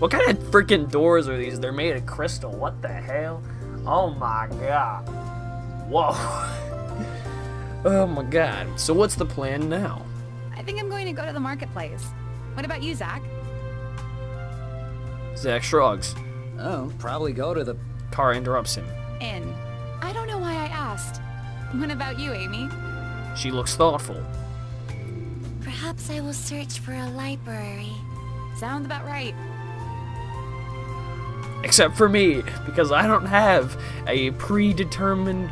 What kind of freaking doors are these? They're made of crystal. What the hell? Oh my god. Whoa. Oh my god. So what's the plan now? I think I'm going to go to the marketplace. What about you, Zack? Zack shrugs. Oh, probably go to the... Kara interrupts him. In. I don't know why I asked. What about you, Amy? She looks thoughtful. Perhaps I will search for a library. Sounds about right. Except for me, because I don't have a predetermined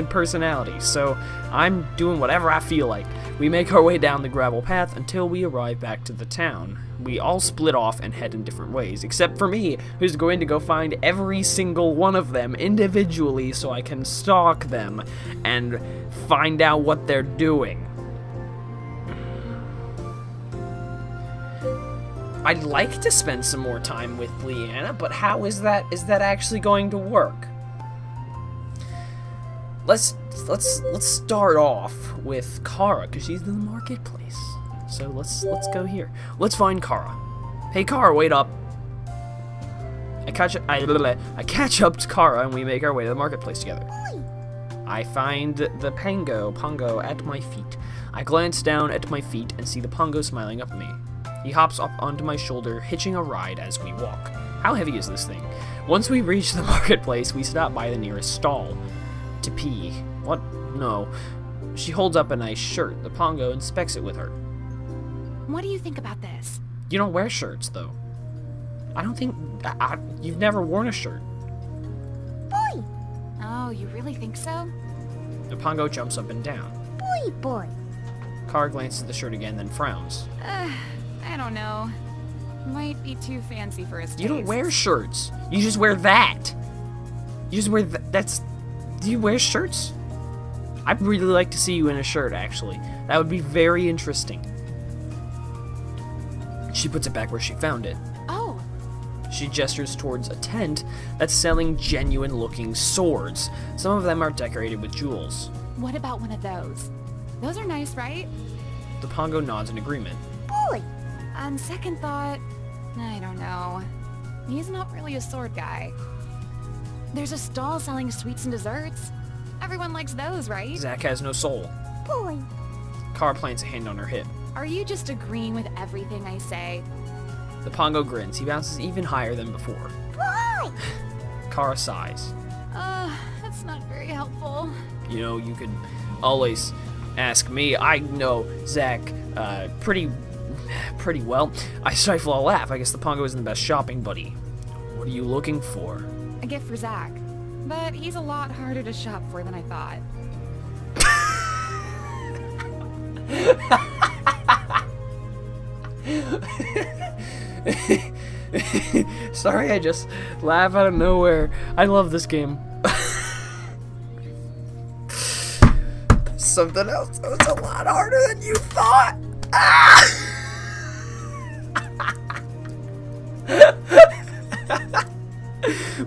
personality, so I'm doing whatever I feel like. We make our way down the gravel path until we arrive back to the town. We all split off and head in different ways, except for me, who's going to go find every single one of them individually so I can stalk them and find out what they're doing. I'd like to spend some more time with Leanna, but how is that actually going to work? Let's start off with Kara, because she's in the marketplace. So let's go here. Let's find Kara. Hey Kara, wait up. I catch up to Kara and we make our way to the marketplace together. I find the Pongo at my feet. I glance down at my feet and see the Pongo smiling up at me. He hops up onto my shoulder, hitching a ride as we walk. How heavy is this thing? Once we reach the marketplace, we stop by the nearest stall to pee. What? No. She holds up a nice shirt. The Pongo inspects it with her. What do you think about this? You don't wear shirts, though. I don't think... you've never worn a shirt. Boy! Oh, you really think so? The Pongo jumps up and down. Boy! Kara glances at the shirt again, then frowns. I don't know. Might be too fancy for his taste. You don't wear shirts. You just wear that. You just wear that's... Do you wear shirts? I'd really like to see you in a shirt, actually. That would be very interesting. She puts it back where she found it. Oh. She gestures towards a tent that's selling genuine-looking swords. Some of them are decorated with jewels. What about one of those? Those are nice, right? The Pongo nods in agreement. Boy! On second thought, I don't know. He's not really a sword guy. There's a stall selling sweets and desserts. Everyone likes those, right? Zack has no soul. Boy! Kara plants a hand on her hip. Are you just agreeing with everything I say? The Pongo grins. He bounces even higher than before. Boy! Kara sighs. That's not very helpful. You know, you could always ask me. I know Zack pretty well. I stifle a laugh. I guess the Pongo isn't the best shopping buddy. What are you looking for? A gift for Zack. But he's a lot harder to shop for than I thought. Sorry, I just laugh out of nowhere. I love this game. Something else. It's a lot harder than you thought.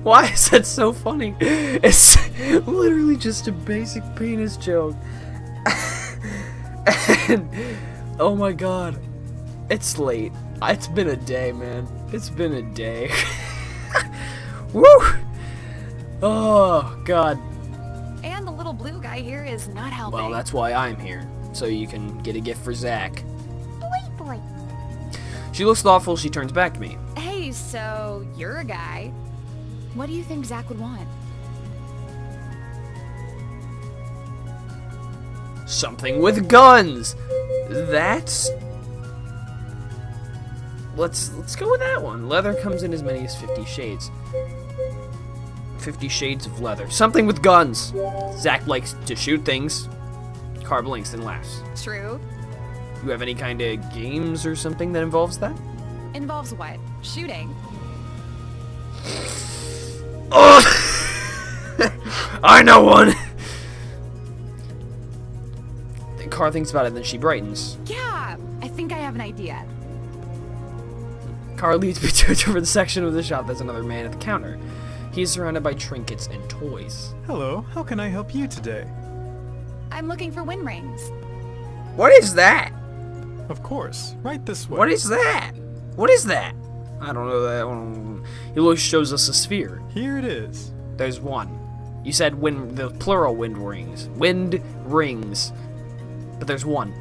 Why is that so funny? It's literally just a basic penis joke. And, oh my god. It's late. It's been a day, man. It's been a day. Woo! Oh, god. And the little blue guy here is not helping. Well, that's why I'm here. So you can get a gift for Zack. Boy! She looks thoughtful. She turns back to me. Hey, so you're a guy. What do you think Zack would want? Something with guns! That's... Let's go with that one. Leather comes in as many as 50 shades. 50 shades of leather. Something with guns! Zack likes to shoot things. Kara blinks and laughs. True. You have any kind of games or something that involves that? Involves what? Shooting. Oh! I know one! Kara thinks about it, and then she brightens. Yeah, I think I have an idea. Kara leads me to a different section of the shop. There's another man at the counter. He is surrounded by trinkets and toys. Hello, how can I help you today? I'm looking for wind rings. What is that? Of course, right this way. What is that? What is that? I don't know that one. He shows us a sphere. Here it is. There's one. You said the plural wind rings. Wind rings. But there's one.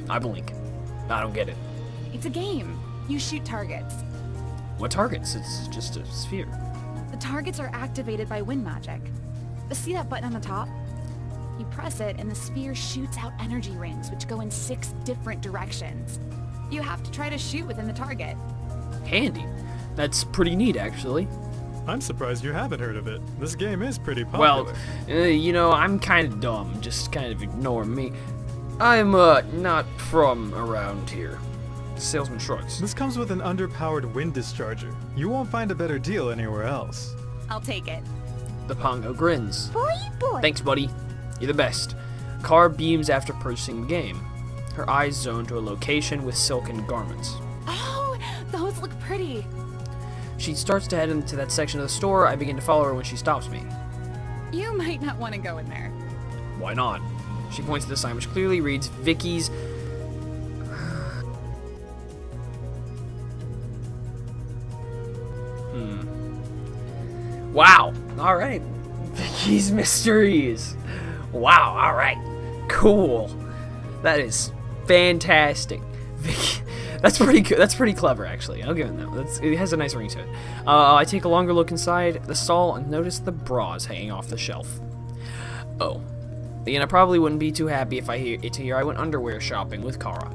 I blink. I don't get it. It's a game. You shoot targets. What targets? It's just a sphere. The targets are activated by wind magic. See that button on the top? You press it and the sphere shoots out energy rings which go in 6 different directions. You have to try to shoot within the target. Handy. That's pretty neat, actually. I'm surprised you haven't heard of it. This game is pretty popular. Well, you know, I'm kind of dumb. Just kind of ignore me. I'm, not from around here. Salesman shrugs. This comes with an underpowered wind discharger. You won't find a better deal anywhere else. I'll take it. The Pongo grins. Boy, boy. Thanks, buddy. You're the best. Car beams after purchasing the game. Her eyes zone to a location with silken garments. Oh, those look pretty. She starts to head into that section of the store. I begin to follow her when she stops me. You might not want to go in there. Why not? She points to the sign which clearly reads Vicky's. Wow. All right. Vicky's Mysteries. Wow. All right. Cool. That is fantastic. Vicky. That's pretty good. That's pretty clever, actually. I'll give it that. It has a nice ring to it. I take a longer look inside the stall and notice the bras hanging off the shelf. Oh. Leanna probably wouldn't be too happy if I hear I went underwear shopping with Kara.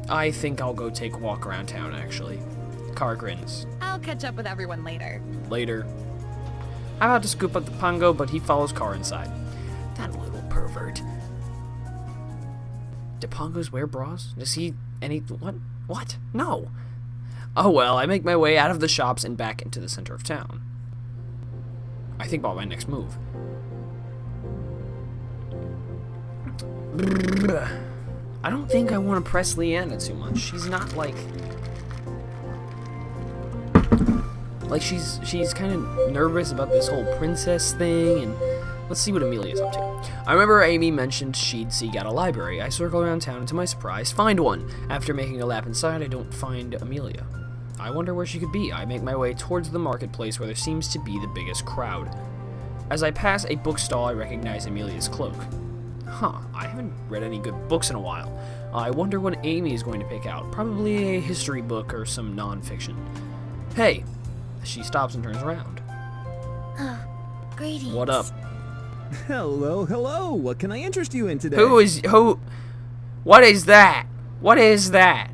I think I'll go take a walk around town, actually. Kara grins. I'll catch up with everyone later. Later. I'm about to scoop up the Pongo, but he follows Kara inside. That little pervert. Do Pongos wear bras? Does he what? What? No. Oh well, I make my way out of the shops and back into the center of town. I think about my next move. I don't think I want to press Leanna too much. She's not like she's kind of nervous about this whole princess thing, and let's see what Amelia's up to. I remember Amy mentioned she'd seek out a library. I circle around town and to my surprise find one. After making a lap inside, I don't find Amelia. I wonder where she could be. I make my way towards the marketplace where there seems to be the biggest crowd. As I pass a bookstall, I recognize Amelia's cloak. Huh, I haven't read any good books in a while. I wonder what Amy is going to pick out. Probably a history book or some non-fiction. Hey! She stops and turns around. Greetings. What up? Hello, hello. What can I interest you in today? What is that? What is that?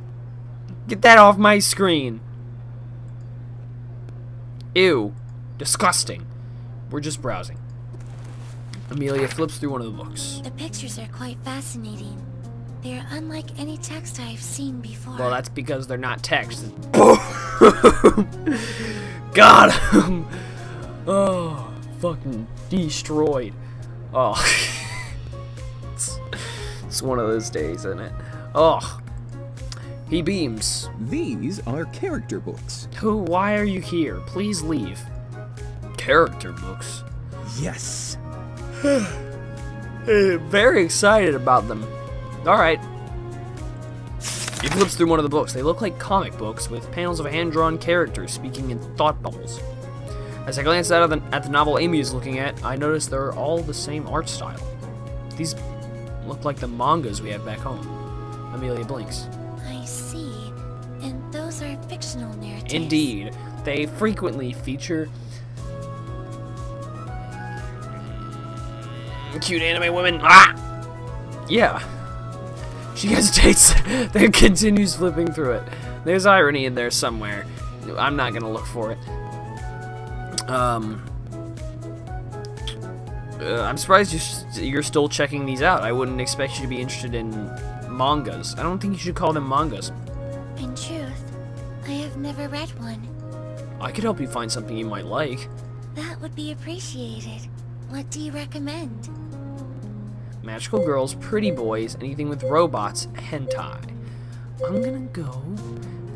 Get that off my screen. Ew. Disgusting. We're just browsing. Amelia flips through one of the books. The pictures are quite fascinating. They are unlike any text I've seen before. Well, that's because they're not text. Got him! Oh, fucking destroyed. Oh. It's one of those days, isn't it? Oh. He beams. These are character books. Why are you here? Please leave. Character books? Yes. Very excited about them. Alright. He flips through one of the books. They look like comic books with panels of hand-drawn characters speaking in thought bubbles. As I glance out at the novel Amy is looking at, I notice they're all the same art style. These look like the mangas we have back home. Amelia blinks. I see. And those are fictional narratives. Indeed. They frequently feature cute anime women. Ah! Yeah. She hesitates, then continues flipping through it. There's irony in there somewhere. I'm not gonna look for it. I'm surprised you're still checking these out. I wouldn't expect you to be interested in mangas. I don't think you should call them mangas. In truth, I have never read one. I could help you find something you might like. That would be appreciated. What do you recommend? Magical girls, pretty boys, anything with robots, hentai. I'm gonna go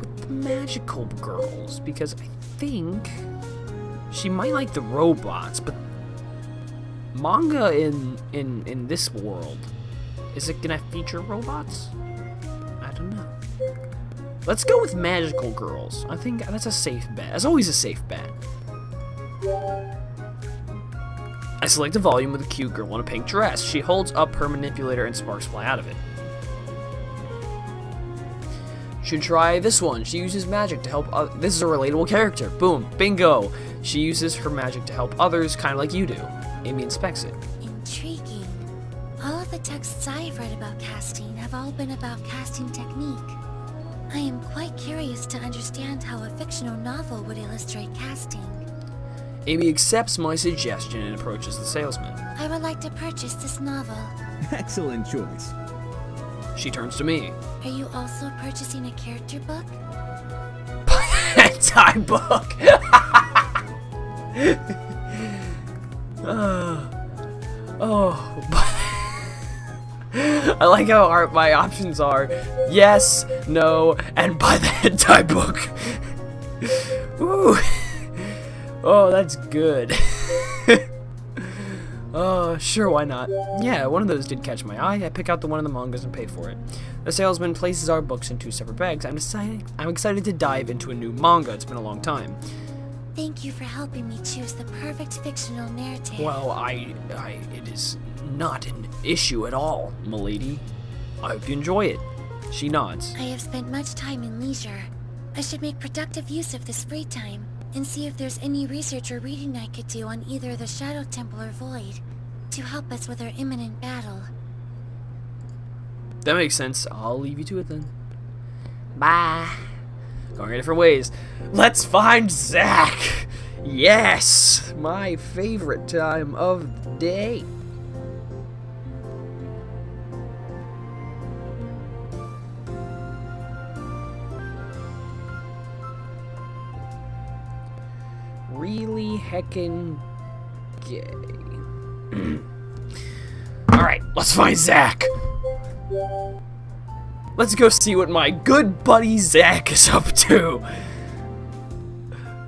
with the magical girls because I think she might like the robots, but manga in this world, is it gonna feature robots? I don't know. Let's go with magical girls. I think that's a safe bet. That's always a safe bet. I select a volume with a cute girl in a pink dress. She holds up her manipulator and sparks fly out of it. Should try this one. She uses magic to help this is a relatable character. Boom. Bingo. She uses her magic to help others, kind of like you do. Amy inspects it. Intriguing. All of the texts I've read about casting have all been about casting technique. I am quite curious to understand how a fictional novel would illustrate casting. Amy accepts my suggestion and approaches the salesman. I would like to purchase this novel. Excellent choice. She turns to me. Are you also purchasing a character book? Anti-book! I like how my options are yes, no, and buy the hentai book. Ooh. Oh, that's good. Oh, sure, why not? Yeah, one of those did catch my eye. I pick out the one in the mangas and pay for it. The salesman places our books in 2 separate bags. I'm excited to dive into a new manga. It's been a long time. Thank you for helping me choose the perfect fictional narrative. Well, it is not an issue at all, milady. I hope you enjoy it. She nods. I have spent much time in leisure. I should make productive use of this free time and see if there's any research or reading I could do on either the Shadow Temple or Void to help us with our imminent battle. That makes sense. I'll leave you to it then. Bye. Going our different ways. Let's find Zack! Yes! My favorite time of the day. Really heckin' gay. Alright, let's find Zack! Let's go see what my good buddy Zack is up to!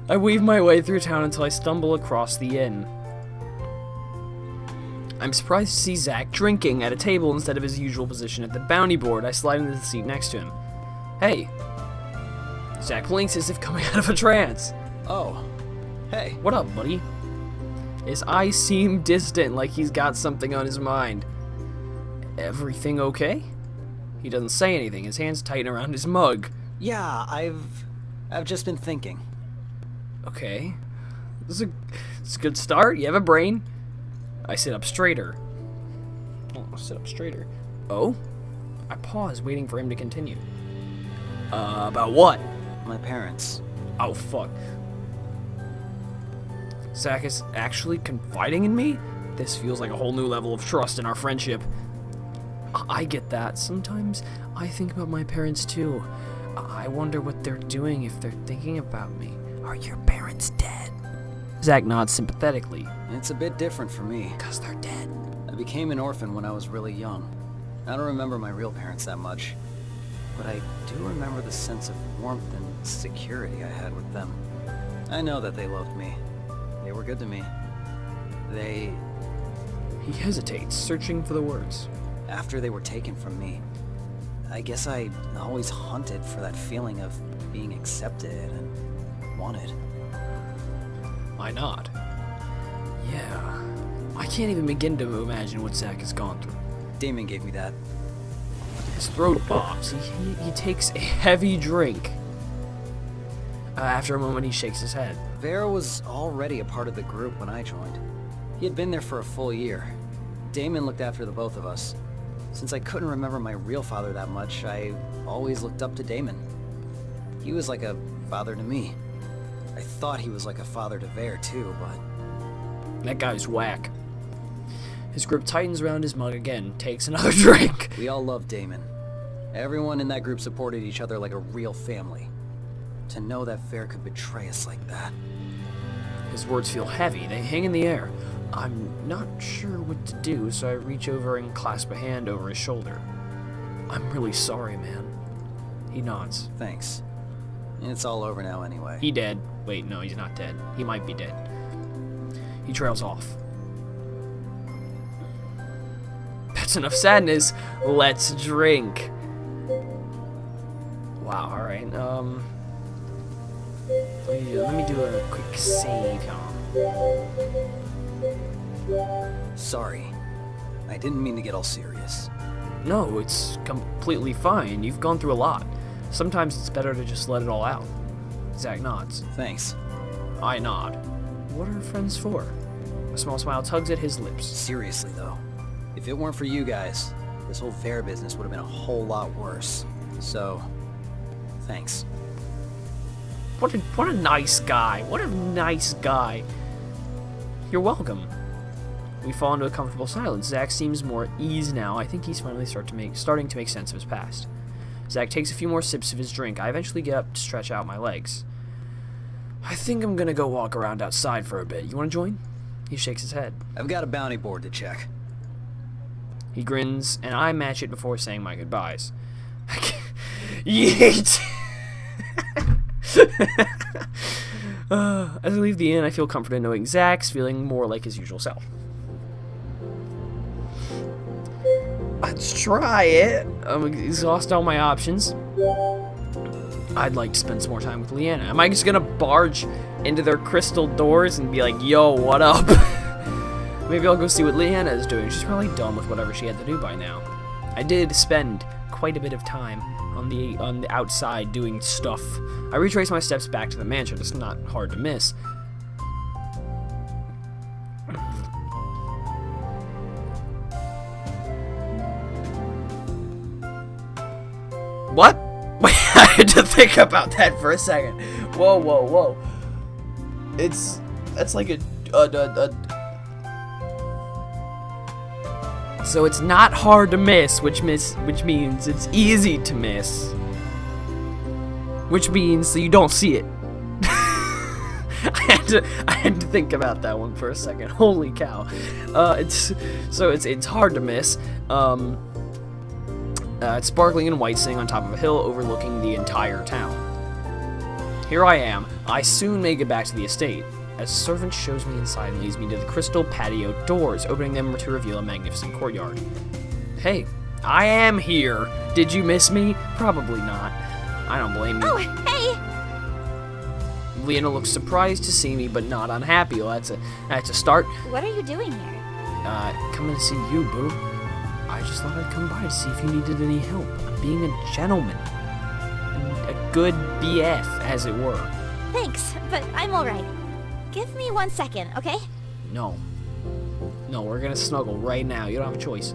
I weave my way through town until I stumble across the inn. I'm surprised to see Zack drinking at a table instead of his usual position at the bounty board. I slide into the seat next to him. Hey! Zack blinks as if coming out of a trance. Oh, hey. What up, buddy? His eyes seem distant, like he's got something on his mind. Everything okay? He doesn't say anything. His hands tighten around his mug. Yeah, I've just been thinking. Okay. This is a good start. You have a brain. I sit up straighter. I'll sit up straighter. Oh? I pause, waiting for him to continue. About what? My parents. Oh, fuck. Zack is actually confiding in me? This feels like a whole new level of trust in our friendship. I get that. Sometimes I think about my parents too. I wonder what they're doing if they're thinking about me. Are your parents dead? Zack nods sympathetically. It's a bit different for me. 'Cause they're dead. I became an orphan when I was really young. I don't remember my real parents that much, but I do remember the sense of warmth and security I had with them. I know that they loved me. They were good to me. He hesitates, searching for the words. After they were taken from me, I guess I always hunted for that feeling of being accepted and wanted. I nod. Yeah. I can't even begin to imagine what Zack has gone through. Damon gave me that. His throat bobs. He takes a heavy drink. After a moment, he shakes his head. Vera was already a part of the group when I joined. He had been there for a full year. Damon looked after the both of us. Since I couldn't remember my real father that much, I always looked up to Damon. He was like a father to me. I thought he was like a father to Vera too, but... That guy's whack. His grip tightens around his mug again, takes another drink. We all loved Damon. Everyone in that group supported each other like a real family. To know that Vera could betray us like that. His words feel heavy, they hang in the air. I'm not sure what to do, so I reach over and clasp a hand over his shoulder. I'm really sorry, man. He nods. Thanks. It's all over now anyway. He dead. Wait, no, he's not dead. He might be dead. He trails off. That's enough sadness. Let's drink. Wow, alright, let me do a quick save, Sorry. I didn't mean to get all serious. No, it's completely fine. You've gone through a lot. Sometimes it's better to just let it all out. Zack nods. Thanks. I nod. What are friends for? A small smile tugs at his lips. Seriously, though. If it weren't for you guys, this whole fair business would have been a whole lot worse. So, thanks. What a nice guy. What a nice guy. You're welcome. We fall into a comfortable silence. Zack seems more at ease now. I think he's finally starting to make sense of his past. Zack takes a few more sips of his drink. I eventually get up to stretch out my legs. I think I'm gonna go walk around outside for a bit. You wanna join? He shakes his head. I've got a bounty board to check. He grins, and I match it before saying my goodbyes. Yeet! As I leave the inn, I feel comforted knowing Zack's feeling more like his usual self. Let's try it. I'm exhausted all my options. I'd like to spend some more time with Leanna. Am I just gonna barge into their crystal doors and be like, yo, what up? Maybe I'll go see what Leanna is doing. She's probably done with whatever she had to do by now. I did spend quite a bit of time on the outside doing stuff. I retrace my steps back to the mansion. It's not hard to miss. What? Wait, I had to think about that for a second. Whoa, whoa, whoa. That's like so it's not hard to miss, which means it's easy to miss. Which means that you don't see it. I had to think about that one for a second. Holy cow. It's hard to miss. It's sparkling in white, sitting on top of a hill overlooking the entire town. Here I am. I soon make it back to the estate, as a servant shows me inside and leads me to the crystal patio doors, opening them to reveal a magnificent courtyard. Hey, I am here. Did you miss me? Probably not. I don't blame you. Oh, hey! Leanna looks surprised to see me, but not unhappy. Well, that's a start. What are you doing here? Coming to see you, boo. I just thought I'd come by to see if you needed any help. I'm being a gentleman. A good BF, as it were. Thanks, but I'm alright. Give me 1 second, okay? No. No, we're gonna snuggle right now. You don't have a choice.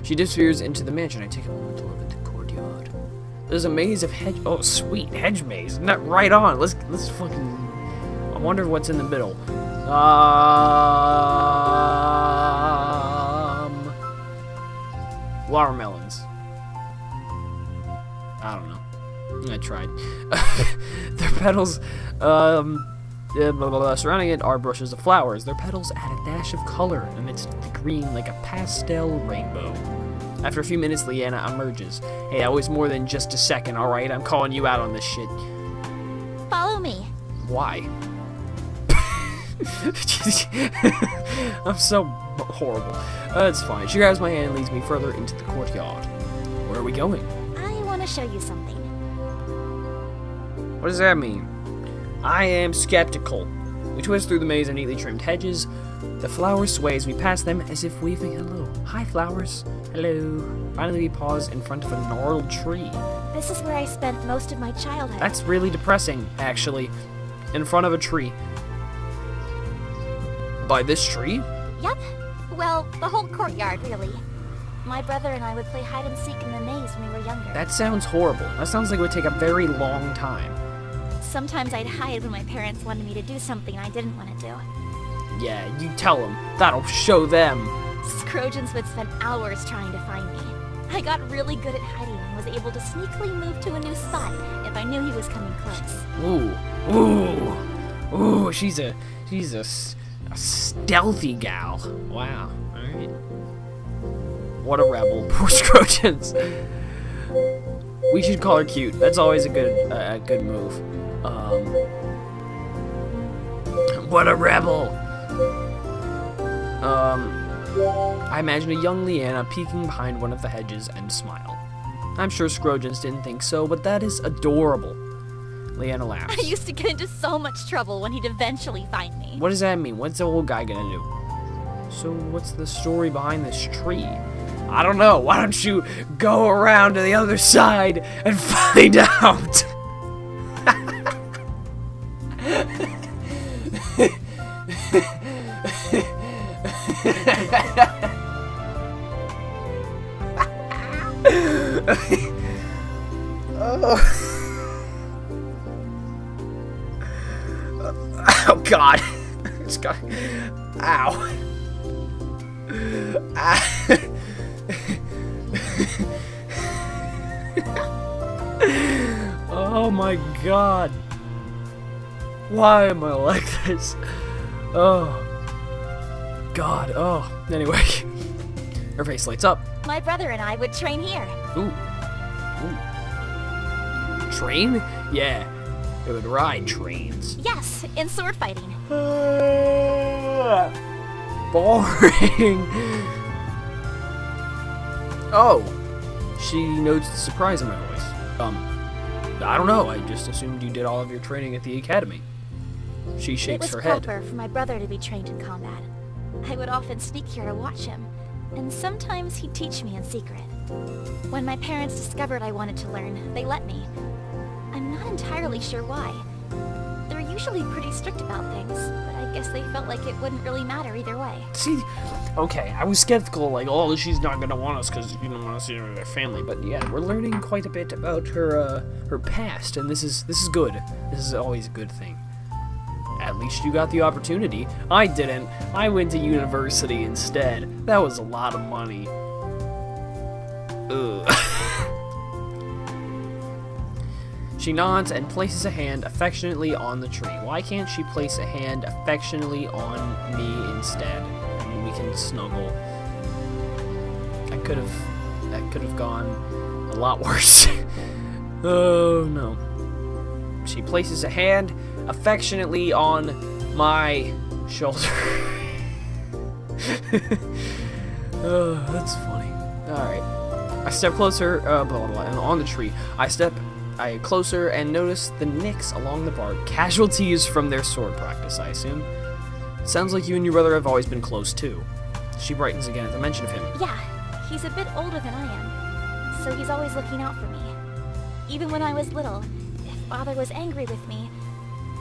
She disappears into the mansion. I take a moment to look at the courtyard. There's a maze of hedge. Oh, sweet hedge maze. Not right on. Let's fucking. I wonder what's in the middle. Watermelons. I don't know. I tried. Their petals. Surrounding it are brushes of flowers. Their petals add a dash of color amidst the green like a pastel rainbow. After a few minutes, Leanna emerges. Hey, that was more than just a second, alright? I'm calling you out on this shit. Follow me. Why? I'm so horrible. It's fine. She grabs my hand and leads me further into the courtyard. Where are we going? I want to show you something. What does that mean? I am skeptical. We twist through the maze of neatly trimmed hedges. The flowers sway as we pass them as if waving hello. Hi, flowers. Hello. Finally, we pause in front of a gnarled tree. This is where I spent most of my childhood. That's really depressing, actually. In front of a tree. By this tree? Yep. Well, the whole courtyard, really. My brother and I would play hide and seek in the maze when we were younger. That sounds horrible. That sounds like it would take a very long time. Sometimes I'd hide when my parents wanted me to do something I didn't want to do. Yeah, you tell them. That'll show them. Scrogans would spend hours trying to find me. I got really good at hiding and was able to sneakily move to a new spot if I knew he was coming close. Ooh, she's a stealthy gal. Wow. All right. What a rebel. Poor Scrogans. We should call her cute. That's always a good move. What a rebel. I imagine a young Leanna peeking behind one of the hedges and smile. I'm sure Scrogins didn't think so, but that is adorable. Leanna laughs. I used to get into so much trouble when he'd eventually find me. What does that mean? What's the old guy gonna do? So what's the story behind this tree? I don't know. Why don't you go around to the other side and find out? Oh God. It's got. Ow. Oh my God. Why am I like this? Oh. God. Oh. Anyway. Her face lights up. My brother and I would train here. Ooh. Ooh. Train? Yeah. It would ride trains. Yes, in sword fighting. Boring. Oh. She notes the surprise in my voice. I don't know. I just assumed you did all of your training at the academy. She shakes her head. It was proper for my brother to be trained in combat. I would often sneak here to watch him, and sometimes he'd teach me in secret. When my parents discovered I wanted to learn, they let me. I'm not entirely sure why. They're usually pretty strict about things, but I guess they felt like it wouldn't really matter either way. See, okay, I was skeptical, like, oh, she's not gonna want us because you don't want to see her with her family. But yeah, we're learning quite a bit about her past, and this is good. This is always a good thing. At least you got the opportunity. I didn't. I went to university instead. That was a lot of money. Ugh. She nods and places a hand affectionately on the tree. Why can't she place a hand affectionately on me instead? And we can snuggle. That could have gone a lot worse. Oh no. She places a hand affectionately on my shoulder. Oh, that's funny. Alright. I step closer, blah, blah, blah, and on the tree. I closer and notice the nicks along the bark. Casualties from their sword practice, I assume. Sounds like you and your brother have always been close, too. She brightens again at the mention of him. Yeah, he's a bit older than I am, so he's always looking out for me. Even when I was little, if Father was angry with me,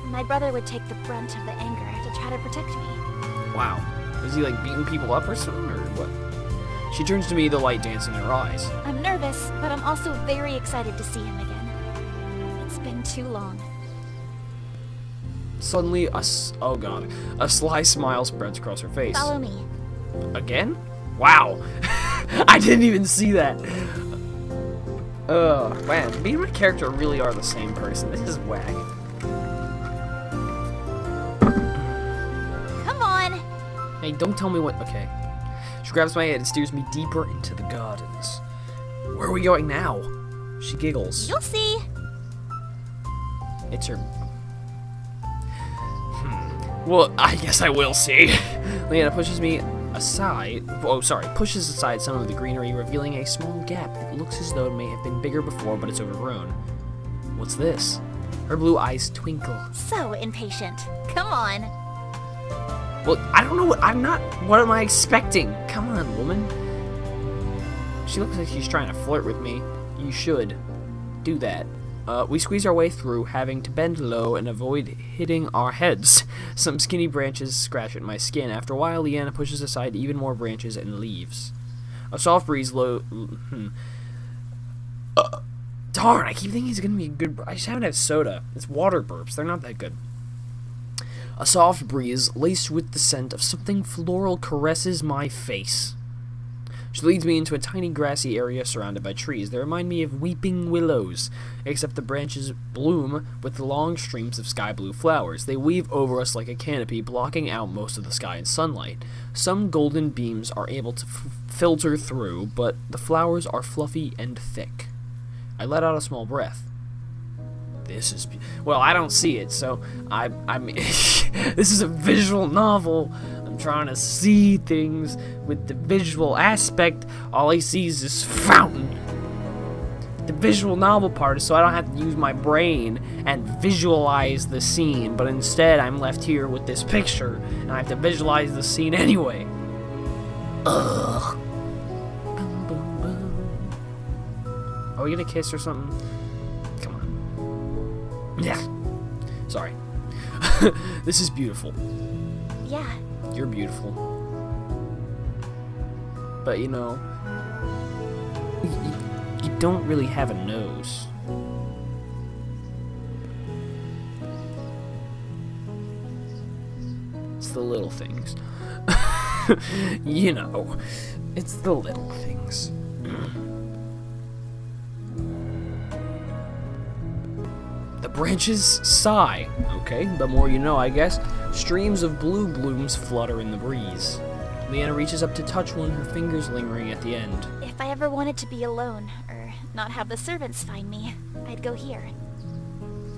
my brother would take the brunt of the anger to try to protect me. Wow. Is he, like, beating people up or something, or what? She turns to me, the light dancing in her eyes. I'm nervous, but I'm also very excited to see him again. It's been too long. Suddenly, oh God, a sly smile spreads across her face. Follow me. Again? Wow. I didn't even see that. Man, me and my character really are the same person. This is whack. Come on! Hey, don't tell me what... Okay. She grabs my hand and steers me deeper into the gardens. Where are we going now? She giggles. You'll see. It's her... Well, I guess I will see. Leanna pushes me aside... Oh, sorry. Pushes aside some of the greenery, revealing a small gap. It looks as though it may have been bigger before, but it's overgrown. What's this? Her blue eyes twinkle. So impatient. Come on. Well, I don't know what... What am I expecting? Come on, woman. She looks like she's trying to flirt with me. You should do that. We squeeze our way through, having to bend low and avoid hitting our heads. Some skinny branches scratch at my skin. After a while, Leanna pushes aside even more branches and leaves. A soft breeze darn, I keep thinking it's gonna be a good... I just haven't had soda. It's water burps. They're not that good. A soft breeze, laced with the scent of something floral, caresses my face. She leads me into a tiny grassy area surrounded by trees. They remind me of weeping willows, except the branches bloom with long streams of sky blue flowers. They weave over us like a canopy, blocking out most of the sky and sunlight. Some golden beams are able to filter through, but the flowers are fluffy and thick. I let out a small breath. This is... Well, I don't see it, so I mean... This is a visual novel. I'm trying to see things with the visual aspect. All I see is this fountain. The visual novel part is so I don't have to use my brain and visualize the scene, but instead I'm left here with this picture, and I have to visualize the scene anyway. Ugh. Boom, boom, boom. Are we gonna kiss or something? Come on. Yeah. Sorry. This is beautiful. Yeah. You're beautiful. But you know, you don't really have a nose. It's the little things. You know, it's the little things. The branches sigh. Okay, the more you know, I guess. Streams of blue blooms flutter in the breeze. Leanna reaches up to touch one, her fingers lingering at the end. If I ever wanted to be alone, or not have the servants find me, I'd go here.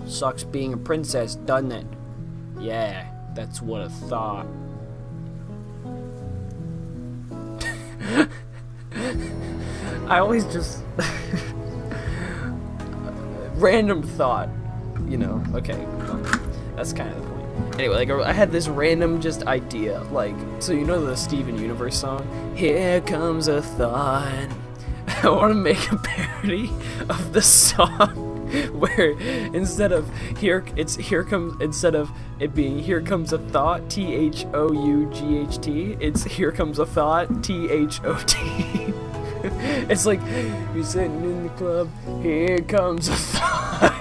Sucks being a princess, doesn't it? Yeah, that's what I thought. I always just... random thought. You know, okay. Well, that's kind of the point. Anyway, like, I had this random just idea. Like, so you know the Steven Universe song? Here comes a thought. I want to make a parody of the song where instead of instead of it being here comes a thought, THOUGHT, it's here comes a thought, THOT. It's like you're sitting in the club, here comes a thought.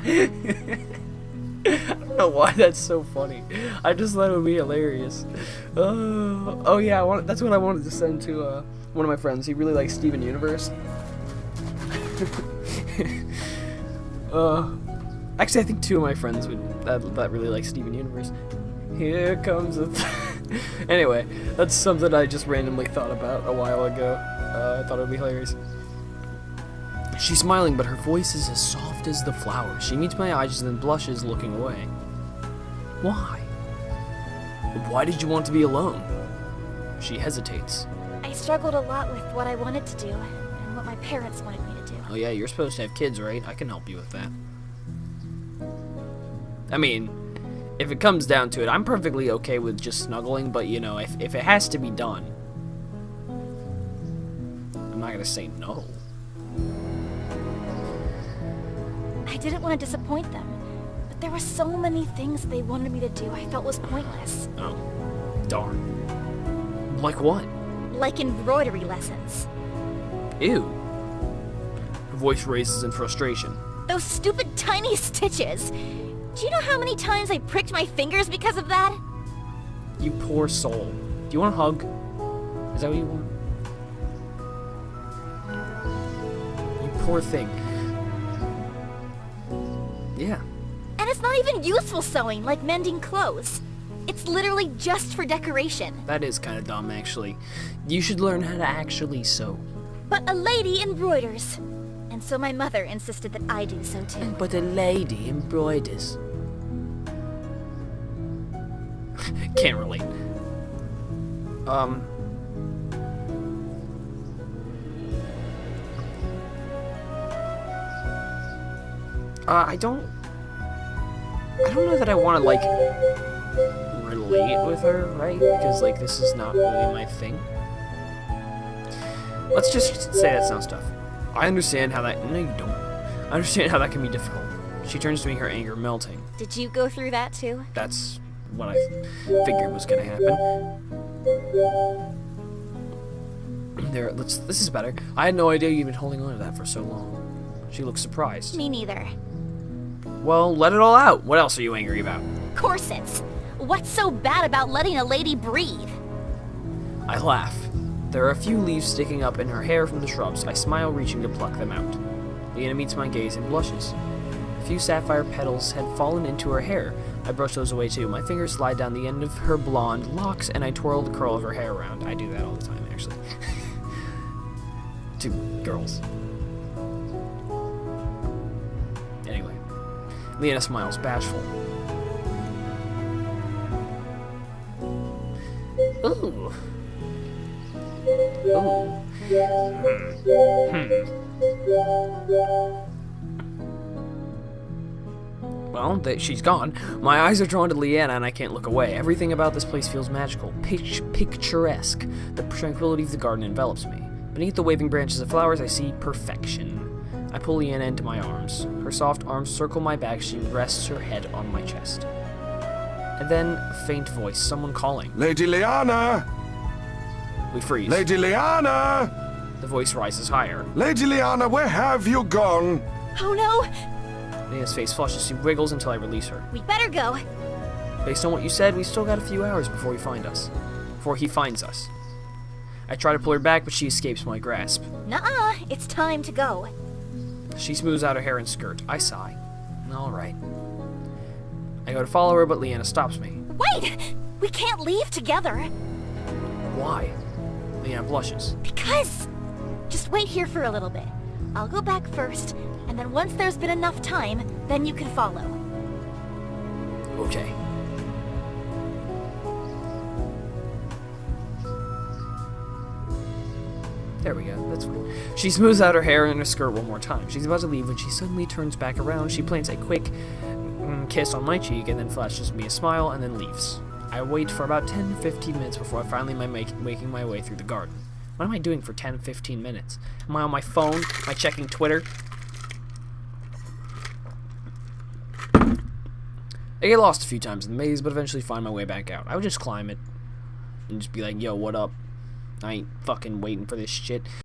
I don't know why that's so funny. I just thought it would be hilarious. Oh yeah, that's what I wanted to send to one of my friends. He really likes Steven Universe. Actually, I think two of my friends that really like Steven Universe. Here comes a... Anyway, that's something I just randomly thought about a while ago. I thought it would be hilarious. She's smiling, but her voice is as soft as the flower. She meets my eyes and then blushes, looking away. Why? Why did you want to be alone? She hesitates. I struggled a lot with what I wanted to do, and what my parents wanted me to do. Oh yeah, you're supposed to have kids, right? I can help you with that. I mean, if it comes down to it, I'm perfectly okay with just snuggling, but you know, if it has to be done, I'm not gonna say no. I didn't want to disappoint them, but there were so many things they wanted me to do I felt was pointless. Oh, darn. Like what? Like embroidery lessons. Ew. Her voice raises in frustration. Those stupid tiny stitches! Do you know how many times I pricked my fingers because of that? You poor soul. Do you want a hug? Is that what you want? You poor thing. Yeah. And it's not even useful sewing, like mending clothes. It's literally just for decoration. That is kind of dumb, actually. You should learn how to actually sew. But a lady embroiders. And so my mother insisted that I do so too. But a lady embroiders. Can't relate. I don't know that I want to, like, relate with her, right? Because, like, this is not really my thing. Let's just say that sounds tough. I understand how that... No, you don't. I understand how that can be difficult. She turns to me, her anger melting. Did you go through that too? That's what I figured was gonna happen. There, this is better. I had no idea you've been holding on to that for so long. She looks surprised. Me neither. Well, let it all out. What else are you angry about? Corsets! What's so bad about letting a lady breathe? I laugh. There are a few leaves sticking up in her hair from the shrubs. I smile, reaching to pluck them out. Leanna meets my gaze and blushes. A few sapphire petals had fallen into her hair. I brush those away too. My fingers slide down the end of her blonde locks and I twirl the curl of her hair around. I do that all the time, actually. To girls. Anyway. Leanna smiles, bashful. Ooh. Ooh. Well, she's gone. My eyes are drawn to Leanna and I can't look away. Everything about this place feels magical, picturesque. The tranquility of the garden envelops me. Beneath the waving branches of flowers, I see perfection. I pull Leanna into my arms. Her soft arms circle my back. She rests her head on my chest. And then, a faint voice, someone calling. Lady Leanna! We freeze. Lady Leanna! The voice rises higher. Lady Leanna, where have you gone? Oh no! Leanna's face flushes. She wiggles until I release her. We better go. Based on what you said, we still got a few hours before he finds us. I try to pull her back, but she escapes my grasp. Nuh-uh, it's time to go. She smooths out her hair and skirt. I sigh. Alright. I go to follow her, but Leanna stops me. Wait! We can't leave together. Why? Leanna blushes. Because... Just wait here for a little bit. I'll go back first, and then once there's been enough time, then you can follow. Okay. There we go, that's fine. She smooths out her hair and her skirt one more time. She's about to leave when she suddenly turns back around. She plants a quick kiss on my cheek and then flashes me a smile and then leaves. I wait for about 10 to 15 minutes before I finally making my way through the garden. What am I doing for 10 to 15 minutes? Am I on my phone? Am I checking Twitter? I get lost a few times in the maze, but eventually find my way back out. I would just climb it and just be like, yo, what up? I ain't fucking waiting for this shit.